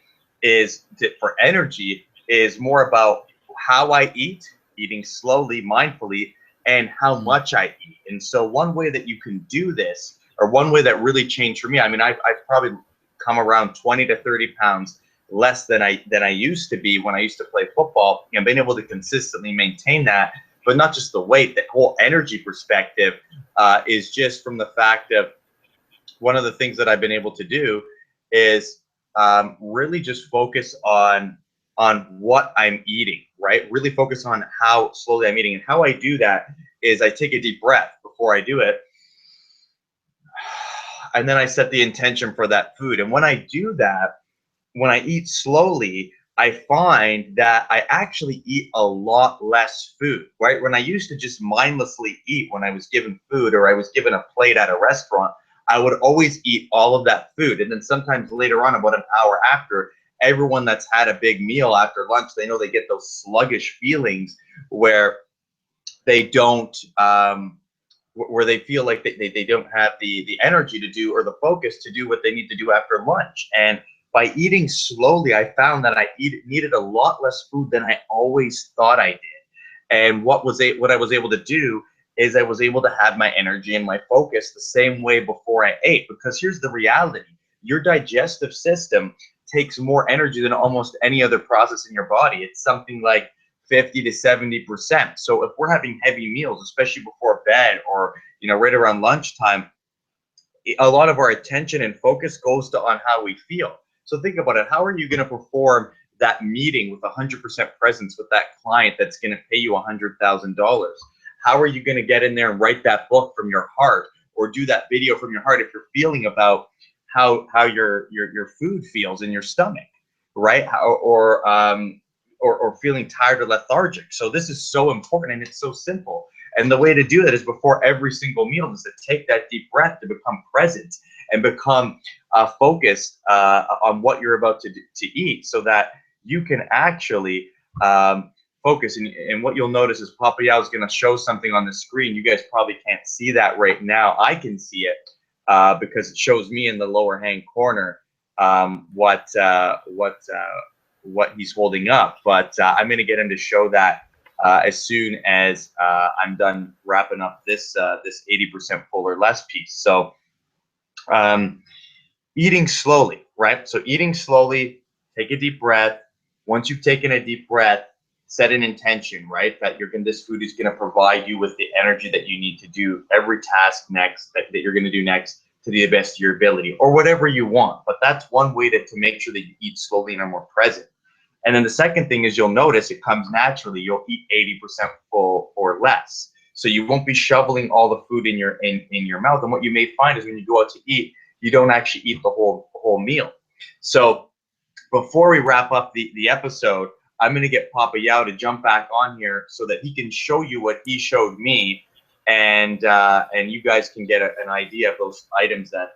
is that for energy is more about how I eat, eating slowly, mindfully, and how much I eat. And so one way that you can do this, or one way that really changed for me, I mean, I've probably come around 20 to 30 pounds less than I used to be when I used to play football, and being able to consistently maintain that, but not just the weight, the whole energy perspective is just from the fact of one of the things that I've been able to do is really just focus on what I'm eating, right? Really focus on how slowly I'm eating. And how I do that is I take a deep breath before I do it, and then I set the intention for that food. And when I do that, when I eat slowly, I find that I actually eat a lot less food, right? When I used to just mindlessly eat when I was given food or I was given a plate at a restaurant, I would always eat all of that food. And then sometimes later on, about an hour after, everyone that's had a big meal after lunch, they know they get those sluggish feelings where they don't, where they feel like they don't have the energy to do, or the focus to do what they need to do after lunch. And by eating slowly, I found that I needed a lot less food than I always thought I did. And what I was able to do is I was able to have my energy and my focus the same way before I ate. Because here's the reality: your digestive system takes more energy than almost any other process in your body. It's something like 50 to 70%. So if we're having heavy meals, especially before bed or right around lunchtime, a lot of our attention and focus goes on how we feel. So think about it. How are you going to perform that meeting with 100% presence with that client that's going to pay you $100,000? How are you going to get in there and write that book from your heart, or do that video from your heart if you're feeling about how your food feels in your stomach, right? Or feeling tired or lethargic? So this is so important, and it's so simple. And the way to do that is before every single meal is to take that deep breath to become present and become focused on what you're about to eat, so that you can actually focus. And what you'll notice is Papa Yao is going to show something on the screen. You guys probably can't see that right now. I can see it because it shows me in the lower hand corner what he's holding up. But I'm going to get him to show that as soon as I'm done wrapping up this 80% full or less piece. So eating slowly, right? So eating slowly, take a deep breath. Once you've taken a deep breath, set an intention, right? That this food is going to provide you with the energy that you need to do every task next that you're going to do next to the best of your ability, or whatever you want. But that's one way to make sure that you eat slowly and are more present. And then the second thing is, you'll notice it comes naturally. You'll eat 80% full or less. So you won't be shoveling all the food in your mouth. And what you may find is when you go out to eat, you don't actually eat the whole meal. So before we wrap up the episode, I'm going to get Papa Yao to jump back on here so that he can show you what he showed me, and you guys can get an idea of those items that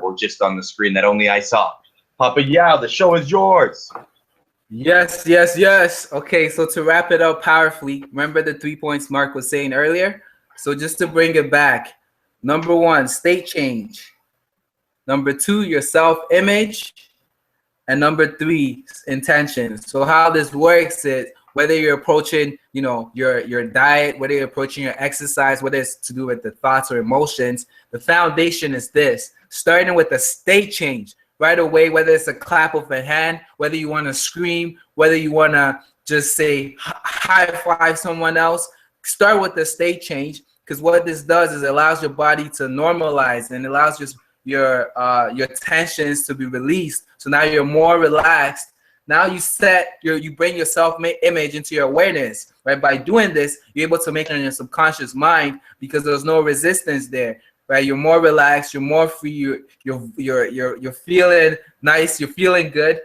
were just on the screen that only I saw. Papa Yao, the show is yours. Yes, yes, yes. Okay, so to wrap it up powerfully, remember the 3 points Mark was saying earlier? So just to bring it back, number 1, state change. Number 2, your self-image. And number 3, intention. So how this works is, whether you're approaching, your diet, whether you're approaching your exercise, whether it's to do with the thoughts or emotions, the foundation is this: starting with a state change right away, whether it's a clap of a hand, whether you want to scream, whether you want to just say high five someone else, start with the state change, because what this does is it allows your body to normalize and allows your tensions to be released. So now you're more relaxed. Now you bring your self-image into your awareness, right? By doing this, you're able to make it in your subconscious mind because there's no resistance there, right? You're more relaxed, you're more free, you're feeling nice, you're feeling good.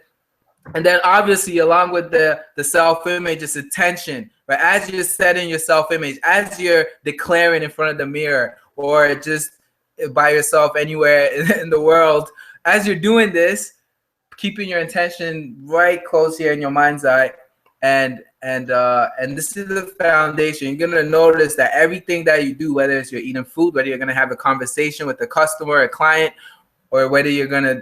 And then obviously, along with the self-image, is attention, right? As you're setting your self-image, as you're declaring in front of the mirror, or just by yourself anywhere in the world, as you're doing this, keeping your intention right close here in your mind's eye, and this is the foundation. You're gonna notice that everything that you do, whether it's you're eating food, whether you're gonna have a conversation with a customer, a client, or whether you're gonna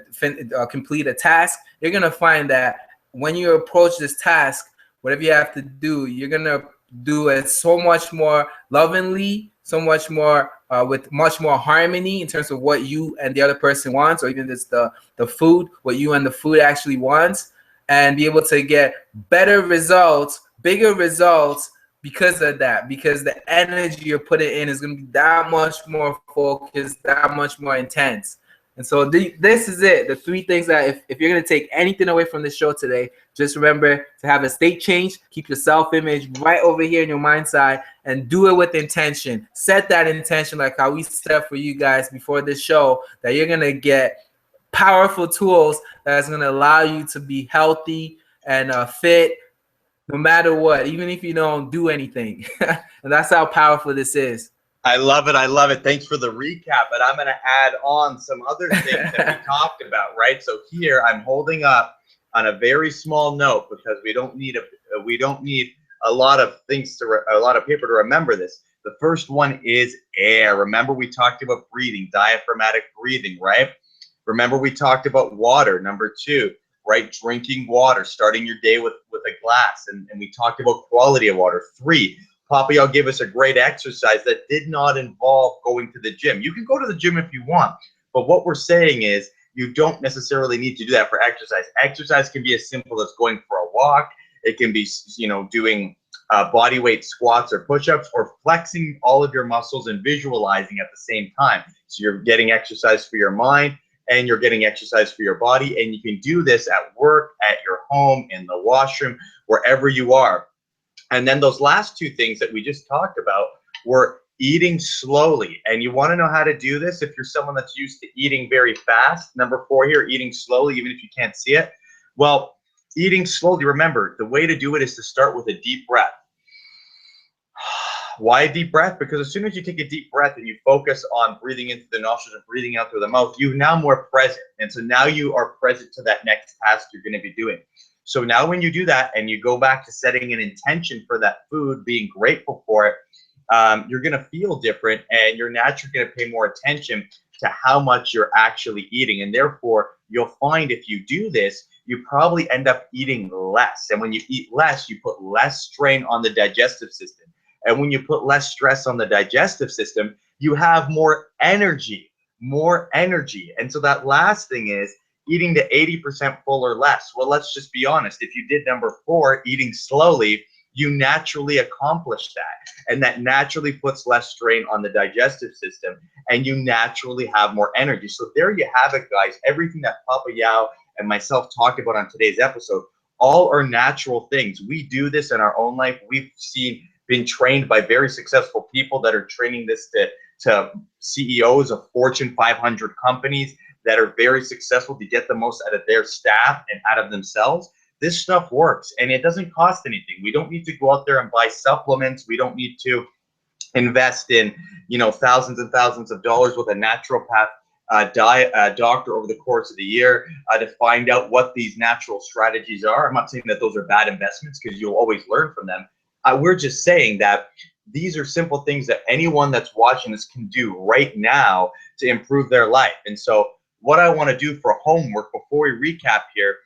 complete a task, you're gonna find that when you approach this task, whatever you have to do, you're gonna do it so much more lovingly, so much more with much more harmony in terms of what you and the other person wants, or even just the food, what you and the food actually wants, and be able to get better results, bigger results because of that, because the energy you're putting in is going to be that much more focused, that much more intense. And so this is it. The 3 things that if you're going to take anything away from the show today, just remember to have a state change, keep your self-image right over here in your mind's eye, and do it with intention. Set that intention like how we set for you guys before this show, that you're going to get powerful tools that's going to allow you to be healthy and fit no matter what, even if you don't do anything. And that's how powerful this is. I love it. I love it. Thanks for the recap. But I'm going to add on some other things that we talked about, right? So here I'm holding up on a very small note, because we don't need a lot of things a lot of paper to remember this. The first one is air. Remember, we talked about breathing, diaphragmatic breathing, right? Remember, we talked about water. Number 2, right? Drinking water, starting your day with a glass. And we talked about quality of water. 3, Papa Yao gave us a great exercise that did not involve going to the gym. You can go to the gym if you want, but what we're saying is you don't necessarily need to do that for exercise. Exercise can be as simple as going for a walk. It can be, doing body weight squats or push-ups, or flexing all of your muscles and visualizing at the same time. So you're getting exercise for your mind and you're getting exercise for your body. And you can do this at work, at your home, in the washroom, wherever you are. And then those last 2 things that we just talked about were eating slowly. And you want to know how to do this if you're someone that's used to eating very fast. Number 4 here, eating slowly, even if you can't see it. Well, eating slowly, remember, the way to do it is to start with a deep breath. Why a deep breath? Because as soon as you take a deep breath and you focus on breathing into the nostrils and breathing out through the mouth, you're now more present. And so now you are present to that next task you're going to be doing. So now when you do that and you go back to setting an intention for that food, being grateful for it, you're going to feel different, and you're naturally going to pay more attention to how much you're actually eating. And therefore, you'll find if you do this, you probably end up eating less. And when you eat less, you put less strain on the digestive system. And when you put less stress on the digestive system, you have more energy, more energy. And so that last thing is eating to 80% full or less. Well, let's just be honest. If you did number 4, eating slowly, you naturally accomplish that. And that naturally puts less strain on the digestive system, and you naturally have more energy. So there you have it, guys. Everything that Papa Yao and myself talked about on today's episode, all are natural things. We do this in our own life. We've been trained by very successful people that are training this to CEOs of Fortune 500 companies that are very successful to get the most out of their staff and out of themselves. This stuff works, and it doesn't cost anything. We don't need to go out there and buy supplements. We don't need to invest in, thousands and thousands of dollars with a naturopath doctor over the course of the year to find out what these natural strategies are. I'm not saying that those are bad investments, because you'll always learn from them. We're just saying that these are simple things that anyone that's watching this can do right now to improve their life. And so what I want to do for homework before we recap here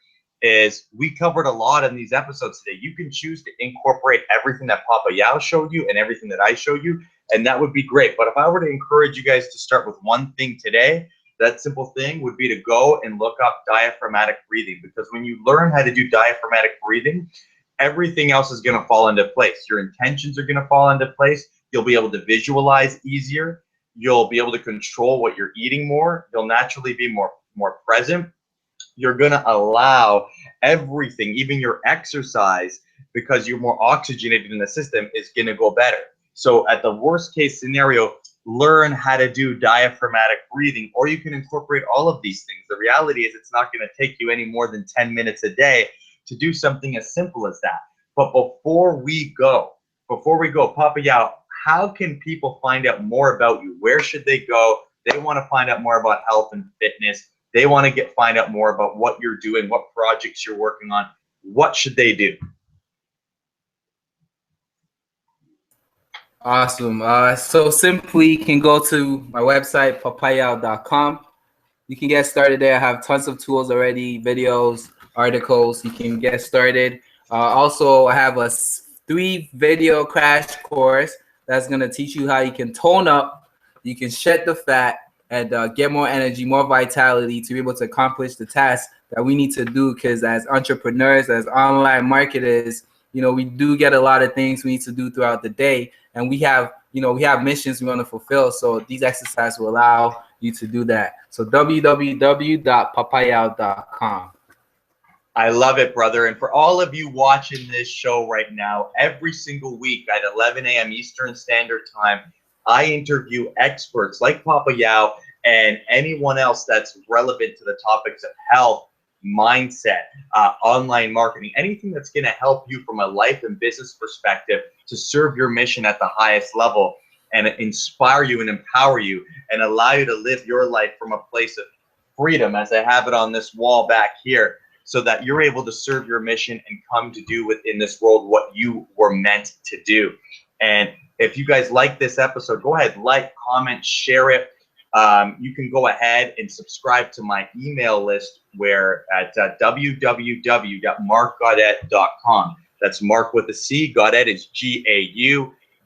is, we covered a lot in these episodes today. You can choose to incorporate everything that Papa Yao showed you and everything that I showed you, and that would be great. But if I were to encourage you guys to start with one thing today, that simple thing would be to go and look up diaphragmatic breathing. Because when you learn how to do diaphragmatic breathing, everything else is going to fall into place. Your intentions are going to fall into place. You'll be able to visualize easier. You'll be able to control what you're eating more. You'll naturally be more present. You're going to allow everything, even your exercise, because you're more oxygenated in the system, is going to go better. So at the worst case scenario, learn how to do diaphragmatic breathing, or you can incorporate all of these things. The reality is, it's not going to take you any more than 10 minutes a day to do something as simple as that. But before we go, Papa Yao, how can people find out more about you? Where should they go? They want to find out more about health and fitness. They want to find out more about what you're doing, what projects you're working on. What should they do? Awesome. So simply, you can go to my website, papayao.com. You can get started there. I have tons of tools already, videos, articles. You can get started. Also, I have a 3-video crash course that's going to teach you how you can tone up, you can shed the fat, and get more energy, more vitality to be able to accomplish the tasks that we need to do. Because as entrepreneurs, as online marketers, we do get a lot of things we need to do throughout the day, and we have missions we want to fulfill. So these exercises will allow you to do that. So www.papayao.com. I love it, brother. And for all of you watching this show right now, every single week at 11 a.m. Eastern Standard Time, I interview experts like Papa Yao and anyone else that's relevant to the topics of health, mindset, online marketing, anything that's going to help you from a life and business perspective to serve your mission at the highest level, and inspire you and empower you and allow you to live your life from a place of freedom, as I have it on this wall back here, so that you're able to serve your mission and come to do within this world what you were meant to do. And if you guys like this episode, go ahead, like, comment, share it. You can go ahead and subscribe to my email list, where at www.marcgaudett.com. That's Marc with a C. Gaudett is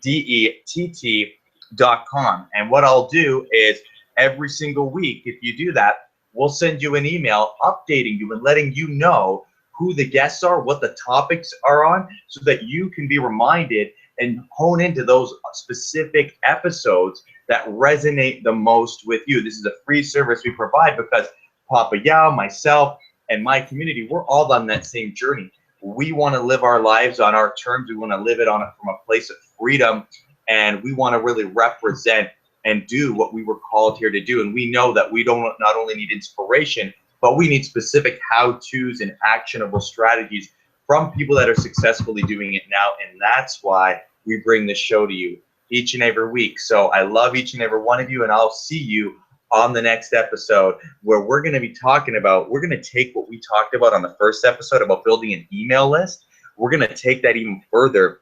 Gaudett.com. And what I'll do is, every single week, if you do that, we'll send you an email updating you and letting you know who the guests are, what the topics are on, so that you can be reminded and hone into those specific episodes that resonate the most with you. This is a free service we provide because Papa Yao, myself, and my community, we're all on that same journey. We want to live our lives on our terms. We want to live it from a place of freedom, and we want to really represent and do what we were called here to do. And we know that we don't not only need inspiration, but we need specific how-tos and actionable strategies from people that are successfully doing it now. And that's why we bring this show to you. each and every week. So I love each and every one of you, and I'll see you on the next episode, where we're going to be talking about, we're going to take what we talked about on the first episode about building an email list. We're going to take that even further,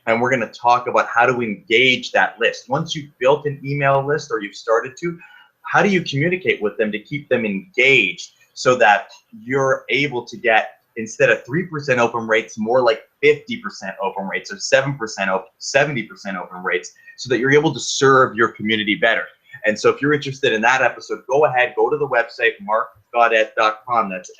and we're going to talk about how to engage that list. Once you've built an email list, or you've started to, how do you communicate with them to keep them engaged so that you're able to get, instead of 3% open rates, more like 50% open rates, or 7% 70% open rates, so that you're able to serve your community better. And so if you're interested in that episode, go ahead, go to the website, marcgaudett.com. That's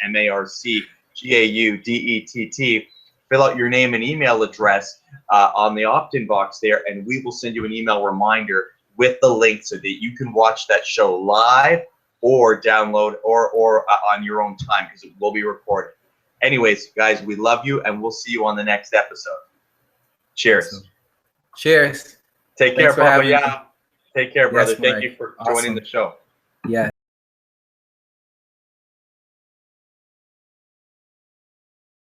MarcGaudett. Fill out your name and email address on the opt-in box there, and we will send you an email reminder with the link so that you can watch that show live or download or on your own time, because it will be recorded. Anyways, guys, we love you, and we'll see you on the next episode. Cheers. Awesome. Cheers. Take care, Thanks for Papa. having me. Yeah. Take care, brother. Yes, Thank Mike. you for joining Awesome. the show. Yeah.